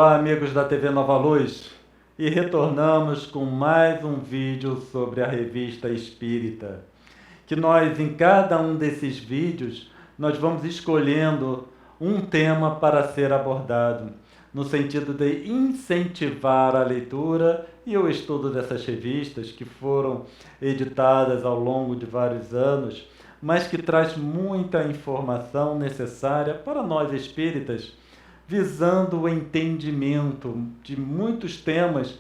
Olá, amigos da TV Nova Luz, e retornamos com mais um vídeo sobre a Revista Espírita, que nós, em cada um desses vídeos, nós vamos escolhendo um tema para ser abordado, no sentido de incentivar a leitura e o estudo dessas revistas que foram editadas ao longo de vários anos, mas que traz muita informação necessária para nós espíritas, visando o entendimento de muitos temas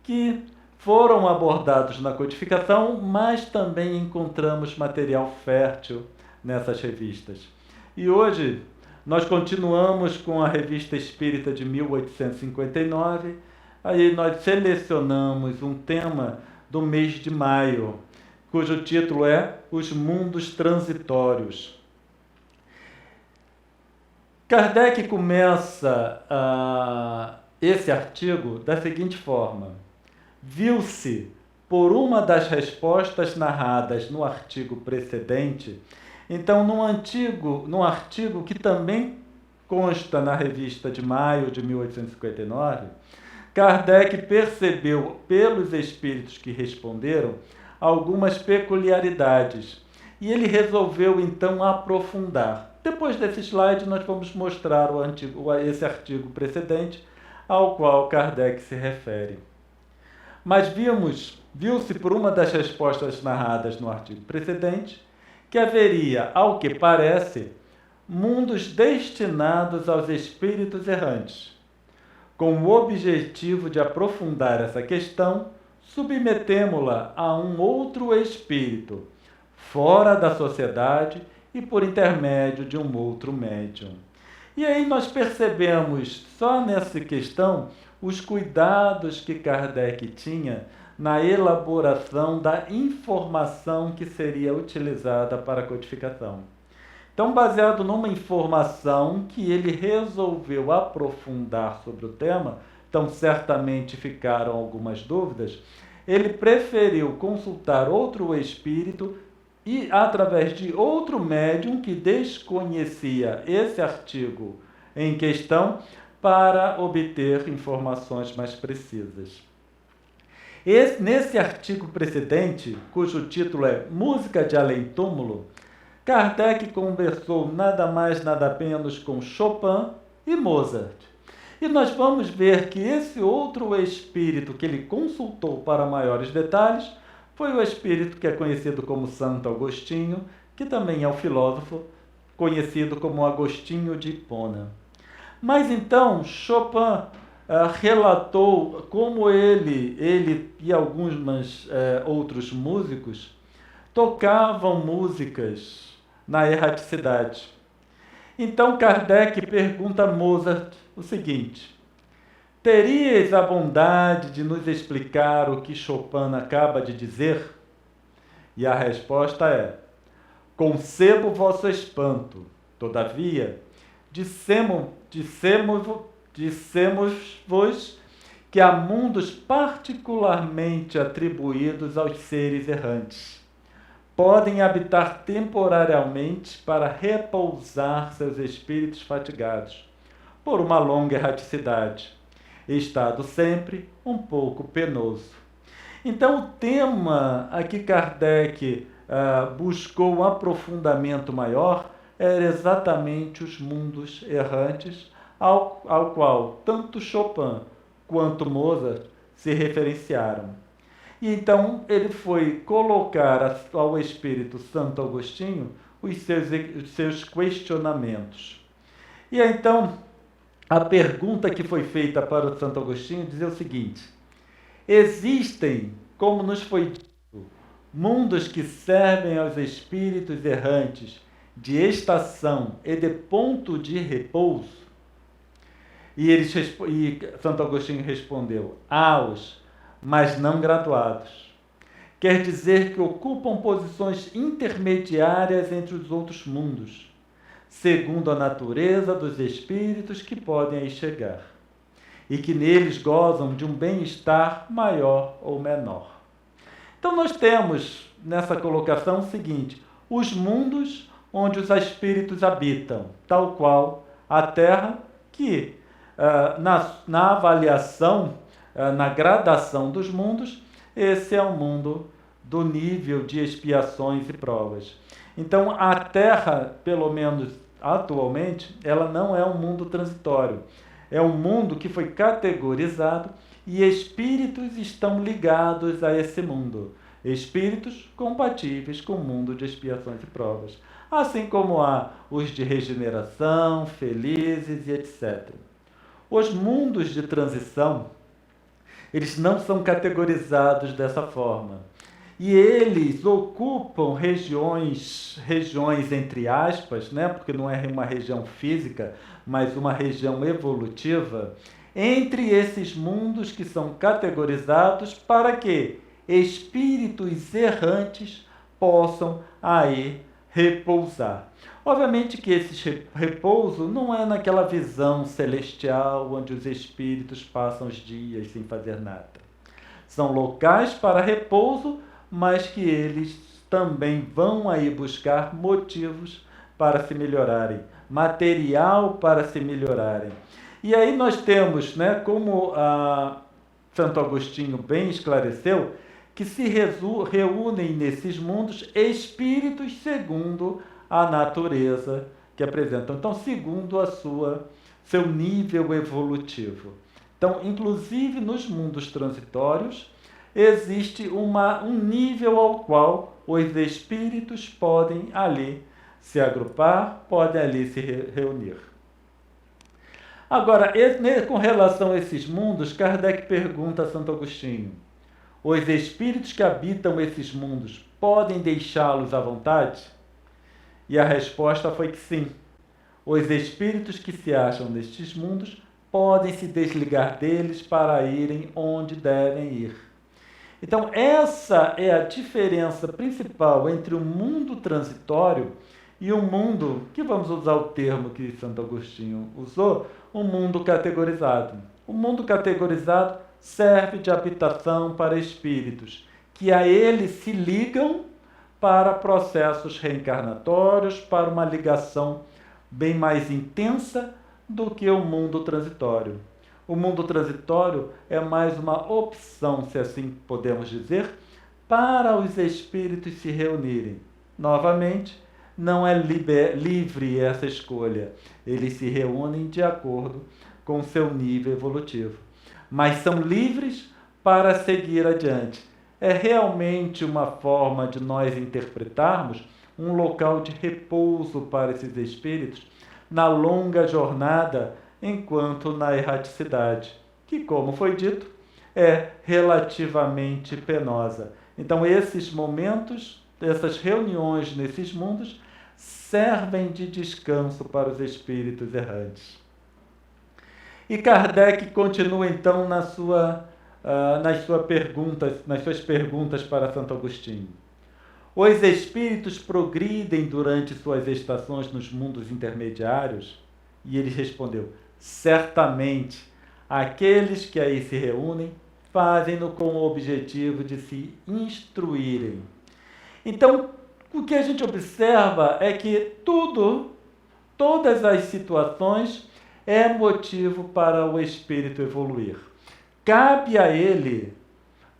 que foram abordados na codificação, mas também encontramos material fértil nessas revistas. E hoje nós continuamos com a Revista Espírita de 1859, aí nós selecionamos um tema do mês de maio, cujo título é Os Mundos Transitórios. Kardec começa esse artigo da seguinte forma: viu-se, por uma das respostas narradas no artigo precedente, então num artigo que também consta na revista de maio de 1859, Kardec percebeu pelos espíritos que responderam algumas peculiaridades e ele resolveu então aprofundar. Depois desse slide, nós vamos mostrar esse artigo precedente ao qual Kardec se refere. Mas viu-se por uma das respostas narradas no artigo precedente que haveria, ao que parece, mundos destinados aos espíritos errantes. Com o objetivo de aprofundar essa questão, submetemo-la a um outro espírito, fora da sociedade e por intermédio de um outro médium. E aí nós percebemos, só nessa questão, os cuidados que Kardec tinha na elaboração da informação que seria utilizada para a codificação. Então, baseado numa informação que ele resolveu aprofundar sobre o tema, então certamente ficaram algumas dúvidas, ele preferiu consultar outro espírito e através de outro médium que desconhecia esse artigo em questão para obter informações mais precisas. Nesse artigo precedente, cujo título é Música de Além-Túmulo, Kardec conversou nada mais nada menos com Chopin e Mozart. E nós vamos ver que esse outro espírito que ele consultou para maiores detalhes foi o espírito que é conhecido como Santo Agostinho, que também é o filósofo conhecido como Agostinho de Hipona. Mas então Chopin relatou como ele e alguns outros músicos tocavam músicas na erraticidade. Então Kardec pergunta a Mozart o seguinte: terias a bondade de nos explicar o que Chopin acaba de dizer? E a resposta é: concebo vosso espanto. Todavia, dissemos-vos que há mundos particularmente atribuídos aos seres errantes. Podem habitar temporariamente para repousar seus espíritos fatigados por uma longa erraticidade, estado sempre um pouco penoso. Então, o tema a que Kardec buscou um aprofundamento maior era exatamente os mundos errantes, ao qual tanto Chopin quanto Mozart se referenciaram. E então ele foi colocar ao espírito Santo Agostinho os seus questionamentos. E então a pergunta que foi feita para o Santo Agostinho dizia o seguinte: existem, como nos foi dito, mundos que servem aos espíritos errantes de estação e de ponto de repouso? E Santo Agostinho respondeu: há-os, mas não graduados. Quer dizer que ocupam posições intermediárias entre os outros mundos, segundo a natureza dos espíritos que podem aí chegar, e que neles gozam de um bem-estar maior ou menor. Então nós temos nessa colocação o seguinte: os mundos onde os espíritos habitam, tal qual a Terra, que na avaliação, na gradação dos mundos, esse é o mundo do nível de expiações e provas. Então, a Terra, pelo menos atualmente, ela não é um mundo transitório. É um mundo que foi categorizado e espíritos estão ligados a esse mundo. Espíritos compatíveis com o mundo de expiações e provas. Assim como há os de regeneração, felizes e etc. Os mundos de transição, eles não são categorizados dessa forma. E eles ocupam regiões entre aspas, né? Porque não é uma região física, mas uma região evolutiva, entre esses mundos que são categorizados para que espíritos errantes possam aí repousar. Obviamente que esse repouso não é naquela visão celestial onde os espíritos passam os dias sem fazer nada. São locais para repouso, mas que eles também vão aí buscar motivos para se melhorarem, material para se melhorarem. E aí nós temos, né, como Santo Agostinho bem esclareceu, que se reúnem nesses mundos espíritos segundo a natureza que apresentam. Então, segundo seu nível evolutivo. Então, inclusive nos mundos transitórios, existe um nível ao qual os espíritos podem ali se agrupar, podem ali se reunir. Agora, com relação a esses mundos, Kardec pergunta a Santo Agostinho: os espíritos que habitam esses mundos podem deixá-los à vontade? E a resposta foi que sim. Os espíritos que se acham nestes mundos podem se desligar deles para irem onde devem ir. Então, essa é a diferença principal entre o mundo transitório e o mundo, que vamos usar o termo que Santo Agostinho usou, o mundo categorizado. O mundo categorizado serve de habitação para espíritos, que a ele se ligam para processos reencarnatórios, para uma ligação bem mais intensa do que o mundo transitório. O mundo transitório é mais uma opção, se assim podemos dizer, para os espíritos se reunirem. Novamente, não é livre essa escolha. Eles se reúnem de acordo com seu nível evolutivo. Mas são livres para seguir adiante. É realmente uma forma de nós interpretarmos um local de repouso para esses espíritos na longa jornada enquanto na erraticidade, que, como foi dito, é relativamente penosa. Então, esses momentos, essas reuniões nesses mundos, servem de descanso para os espíritos errantes. E Kardec continua então nas suas perguntas para Santo Agostinho. Os espíritos progridem durante suas estações nos mundos intermediários? E ele respondeu: certamente, aqueles que aí se reúnem fazem-no com o objetivo de se instruírem. Então, o que a gente observa é que todas as situações é motivo para o espírito evoluir. Cabe a ele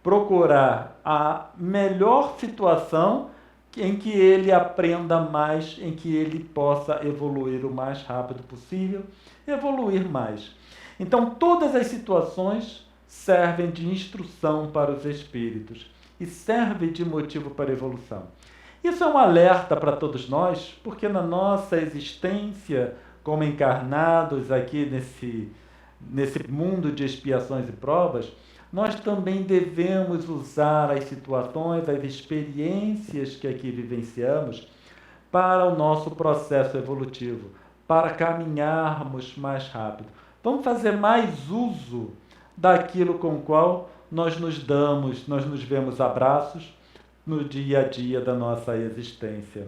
procurar a melhor situação em que ele aprenda mais, em que ele possa evoluir o mais rápido possível, evoluir mais. Então, todas as situações servem de instrução para os espíritos e servem de motivo para a evolução. Isso é um alerta para todos nós, porque na nossa existência como encarnados aqui nesse mundo de expiações e provas, nós também devemos usar as situações, as experiências que aqui vivenciamos para o nosso processo evolutivo, para caminharmos mais rápido. Vamos fazer mais uso daquilo com o qual nós nos vemos abraços no dia a dia da nossa existência.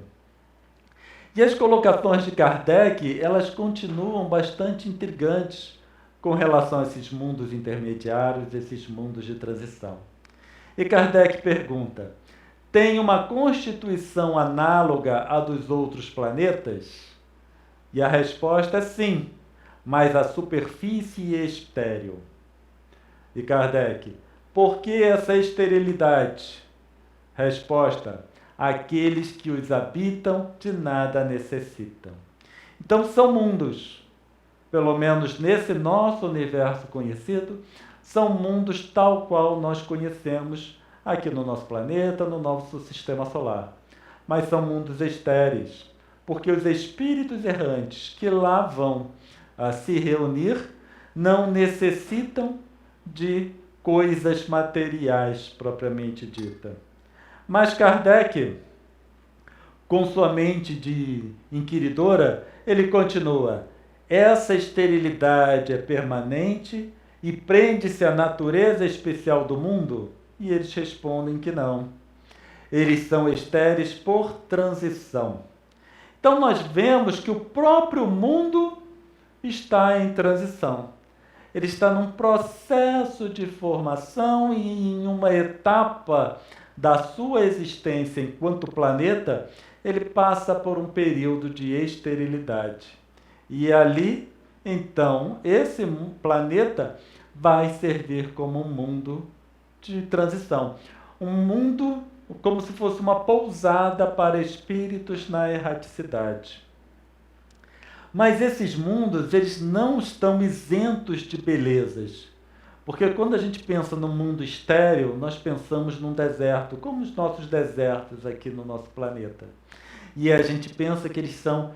E as colocações de Kardec, elas continuam bastante intrigantes com relação a esses mundos intermediários, esses mundos de transição. E Kardec pergunta: tem uma constituição análoga à dos outros planetas? E a resposta é sim. mas a superfície estéril. E Kardec: por que essa esterilidade? Resposta: aqueles que os habitam de nada necessitam. Então são mundos, pelo menos nesse nosso universo conhecido, são mundos tal qual nós conhecemos aqui no nosso planeta, no nosso sistema solar. Mas são mundos estéreis, porque os espíritos errantes que lá vão se reunir não necessitam de coisas materiais propriamente dita. Mas Kardec, com sua mente de inquiridora, ele continua: essa esterilidade é permanente e prende-se à natureza especial do mundo? E eles respondem que não. Eles são estéreis por transição. Então nós vemos que o próprio mundo está em transição. Ele está num processo de formação e em uma etapa da sua existência enquanto planeta, ele passa por um período de esterilidade. E ali, então, esse planeta vai servir como um mundo de transição. Um mundo como se fosse uma pousada para espíritos na erraticidade. Mas esses mundos, eles não estão isentos de belezas. Porque quando a gente pensa no mundo estéril, nós pensamos num deserto, como os nossos desertos aqui no nosso planeta. E a gente pensa que eles são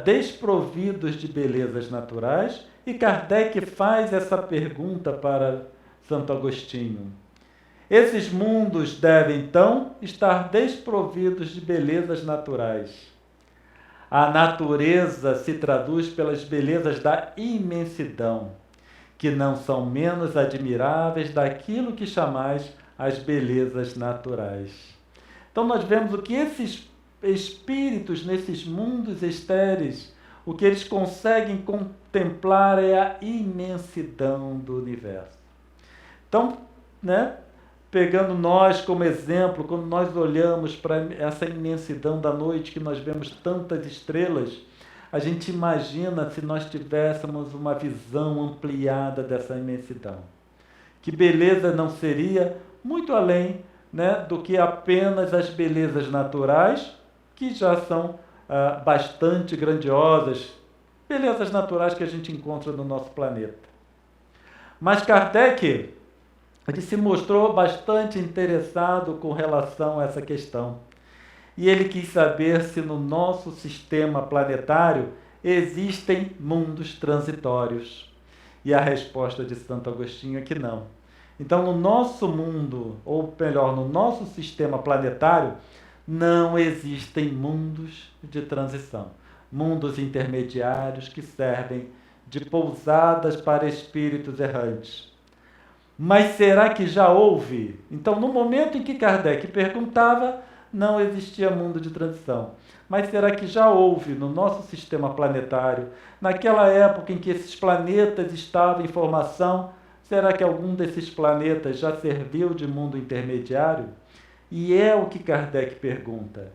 desprovidos de belezas naturais, e Kardec faz essa pergunta para Santo Agostinho. Esses mundos devem, então, estar desprovidos de belezas naturais. A natureza se traduz pelas belezas da imensidão, que não são menos admiráveis daquilo que chamais as belezas naturais. Então nós vemos o que esses espíritos nesses mundos estéreis, o que eles conseguem contemplar é a imensidão do universo. Então, pegando nós como exemplo, quando nós olhamos para essa imensidão da noite, que nós vemos tantas estrelas, a gente imagina se nós tivéssemos uma visão ampliada dessa imensidão. Que beleza não seria muito além do que apenas as belezas naturais, que já são bastante grandiosas, belezas naturais que a gente encontra no nosso planeta. Mas Kardec, ele se mostrou bastante interessado com relação a essa questão. E ele quis saber se no nosso sistema planetário existem mundos transitórios. E a resposta de Santo Agostinho é que não. Então, no nosso mundo, ou melhor, no nosso sistema planetário, não existem mundos de transição. Mundos intermediários que servem de pousadas para espíritos errantes. Mas será que já houve? Então, no momento em que Kardec perguntava, não existia mundo de transição. Mas será que já houve no nosso sistema planetário, naquela época em que esses planetas estavam em formação, será que algum desses planetas já serviu de mundo intermediário? E é o que Kardec pergunta.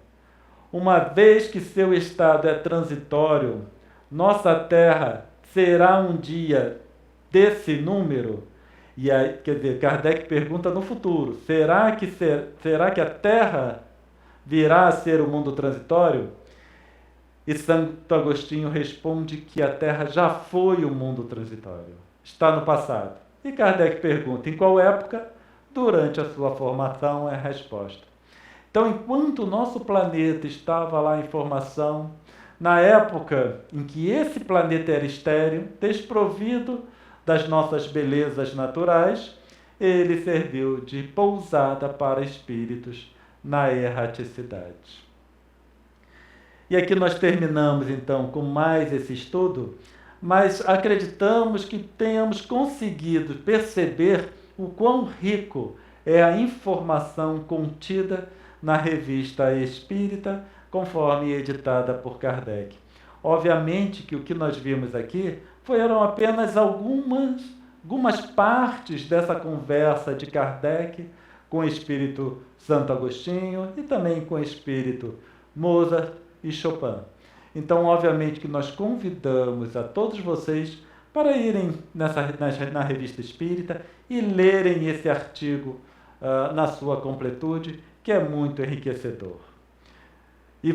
Uma vez que seu estado é transitório, nossa Terra será um dia desse número? E aí, quer dizer, Kardec pergunta no futuro, será que a Terra virá a ser o mundo transitório? E Santo Agostinho responde que a Terra já foi o mundo transitório, está no passado. E Kardec pergunta, em qual época? Durante a sua formação é a resposta. Então, enquanto o nosso planeta estava lá em formação, na época em que esse planeta era estéril, desprovido das nossas belezas naturais, ele serviu de pousada para espíritos na erraticidade. E aqui nós terminamos então com mais esse estudo, mas acreditamos que tenhamos conseguido perceber o quão rico é a informação contida na Revista Espírita, conforme editada por Kardec. Obviamente que o que nós vimos aqui foram apenas algumas partes dessa conversa de Kardec com o espírito Santo Agostinho e também com o espírito Mozart e Chopin. Então, obviamente que nós convidamos a todos vocês para irem na Revista Espírita e lerem esse artigo na sua completude, que é muito enriquecedor. E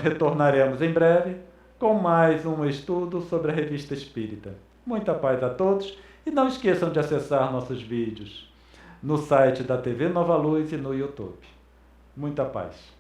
retornaremos em breve com mais um estudo sobre a Revista Espírita. Muita paz a todos e não esqueçam de acessar nossos vídeos no site da TV Nova Luz e no YouTube. Muita paz.